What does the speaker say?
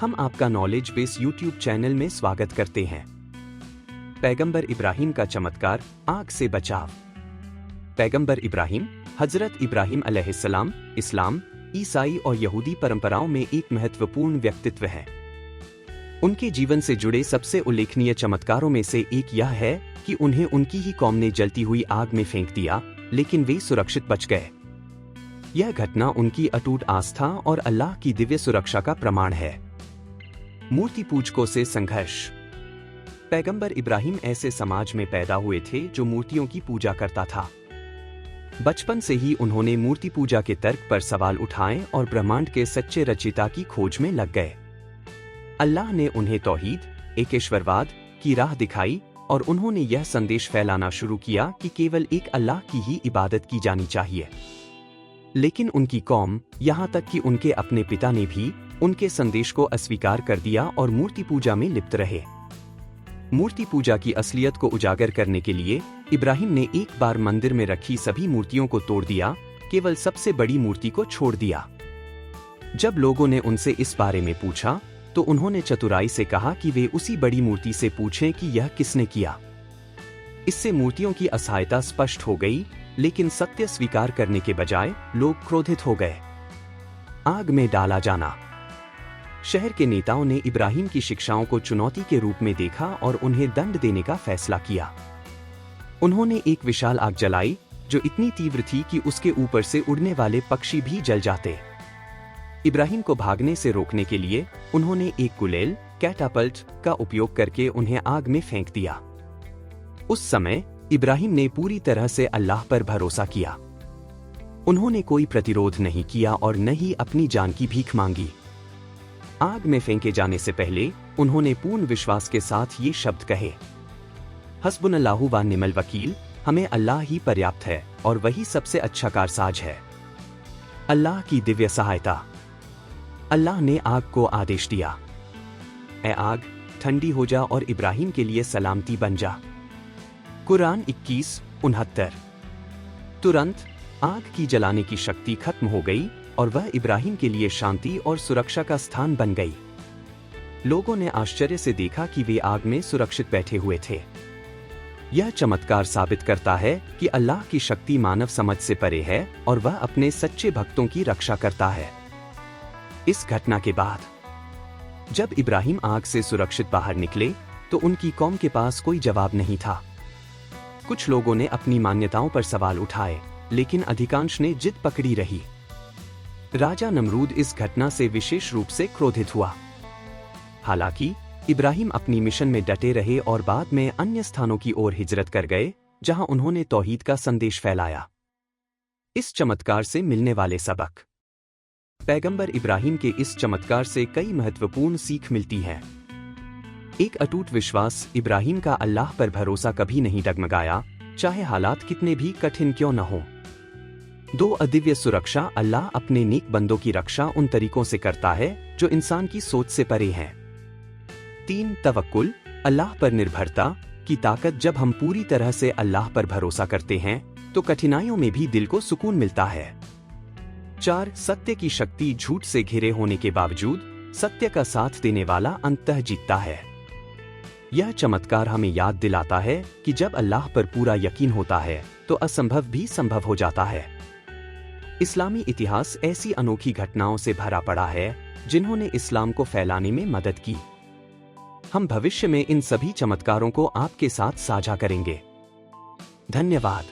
हम आपका knowledge base YouTube channel में स्वागत करते हैं। पैगंबर इब्राहिम का चमत्कार, आग से बचाव। पैगंबर इब्राहिम, हजरत इब्राहिम अलैहिस्सलाम, इस्लाम, ईसाई और यहूदी परंपराओं में एक महत्वपूर्ण व्यक्तित्व है। उनके जीवन से जुड़े सबसे उल्लेखनीय चमत्कारों में से एक यह है कि उन्हें उनकी ही कौम ने जलती हुई आग में फेंक दिया, लेकिन वे सुरक्षित बच गए। यह घटना उनकी अटूट आस्था और अल्लाह की दिव्य सुरक्षा का प्रमाण है। मूर्ति पूजकों से संघर्ष। पैगंबर इब्राहिम ऐसे समाज में पैदा हुए थे जो मूर्तियों की पूजा करता था। बचपन से ही उन्होंने मूर्ति पूजा के तर्क पर सवाल उठाए और ब्रह्मांड के सच्चे रचयिता की खोज में लग गए। अल्लाह ने उन्हें तौहीद, एकेश्वरवाद की राह दिखाई और उन्होंने यह संदेश फैलाना शुरू किया कि केवल एक अल्लाह की ही इबादत की जानी चाहिए। लेकिन उनकी कौम, यहाँ तक कि उनके अपने पिता ने भी उनके संदेश को अस्वीकार कर दिया और मूर्ति पूजा में लिप्त रहे। मूर्ति पूजा की असलियत को उजागर करने के लिए इब्राहिम ने एक बार मंदिर में रखी सभी मूर्तियों को तोड़ दिया, केवल सबसे बड़ी मूर्ति को छोड़ दिया। जब लोगों ने उनसे इस बारे में पूछा तो उन्होंने चतुराई से कहा कि वे उसी बड़ी मूर्ति से पूछें कि यह किसने किया। इससे मूर्तियों की असहायता स्पष्ट हो गई, लेकिन सत्य स्वीकार करने के बजाय लोग क्रोधित हो गए। आग में डाला जाना। शहर के नेताओं ने इब्राहिम की शिक्षाओं को चुनौती के रूप में देखा और उन्हें दंड देने का फैसला किया। उन्होंने एक विशाल आग जलाई जो इतनी तीव्र थी कि उसके ऊपर से उड़ने वाले पक्षी भी जल जाते। इब्राहिम को भागने से रोकने के लिए उन्होंने एक गुलेल, कैटापल्ट का उपयोग करके उन्हें आग में फेंक दिया। उस समय इब्राहिम ने पूरी तरह से अल्लाह पर भरोसा किया। उन्होंने कोई प्रतिरोध नहीं किया और न ही अपनी जान की भीख मांगी। आग में फेंके जाने से पहले उन्होंने पूर्ण विश्वास के साथ ये शब्द कहे, हस्बुनल्लाहु व निअमल वकील, हमें अल्लाह ही पर्याप्त है और वही सबसे अच्छा कारसाज है। अल्लाह की दिव्य सहायता। अल्लाह ने आग को आदेश दिया, ए आग, ठंडी हो जा और इब्राहिम के लिए सलामती बन जा। कुरान 21:69। तुरंत आग की जलाने की शक्ति खत्म हो गई और वह इब्राहिम के लिए शांति और सुरक्षा का स्थान बन गई। लोगों ने आश्चर्य से देखा कि वे आग में सुरक्षित बैठे हुए थे। यह चमत्कार साबित करता है कि अल्लाह की शक्ति मानव समझ से परे है और वह अपने सच्चे भक्तों की रक्षा करता है। इस घटना के बाद जब इब्राहिम आग से सुरक्षित बाहर निकले तो उनकी कौम के पास कोई जवाब नहीं था। कुछ लोगों ने अपनी मान्यताओं पर सवाल उठाए, लेकिन अधिकांश ने जिद पकड़ी रही। राजा नमरूद इस घटना से विशेष रूप से क्रोधित हुआ। हालांकि इब्राहिम अपनी मिशन में डटे रहे और बाद में अन्य स्थानों की ओर हिजरत कर गए, जहां उन्होंने तौहीद का संदेश फैलाया। इस चमत्कार से मिलने वाले सबक। पैगंबर इब्राहिम के इस चमत्कार से कई महत्वपूर्ण सीख मिलती हैं। एक अटूट विश्वास। इब्राहिम का अल्लाह पर भरोसा कभी नहीं डगमगाया, चाहे हालात कितने भी कठिन क्यों न हो। 2. अदिव्य सुरक्षा। अल्लाह अपने नेक बंदों की रक्षा उन तरीकों से करता है जो इंसान की सोच से परे हैं। 3. तवक्कुल। अल्लाह पर निर्भरता की ताकत। जब हम पूरी तरह से अल्लाह पर भरोसा करते हैं तो कठिनाइयों में भी दिल को सुकून मिलता है। 4. सत्य की शक्ति। झूठ से घिरे होने के बावजूद सत्य का साथ देने वाला अंततः जीतता है। यह चमत्कार हमें याद दिलाता है कि जब अल्लाह पर पूरा यकीन होता है तो असंभव भी संभव हो जाता है। इस्लामी इतिहास ऐसी अनोखी घटनाओं से भरा पड़ा है जिन्होंने इस्लाम को फैलाने में मदद की। हम भविष्य में इन सभी चमत्कारों को आपके साथ साझा करेंगे। धन्यवाद।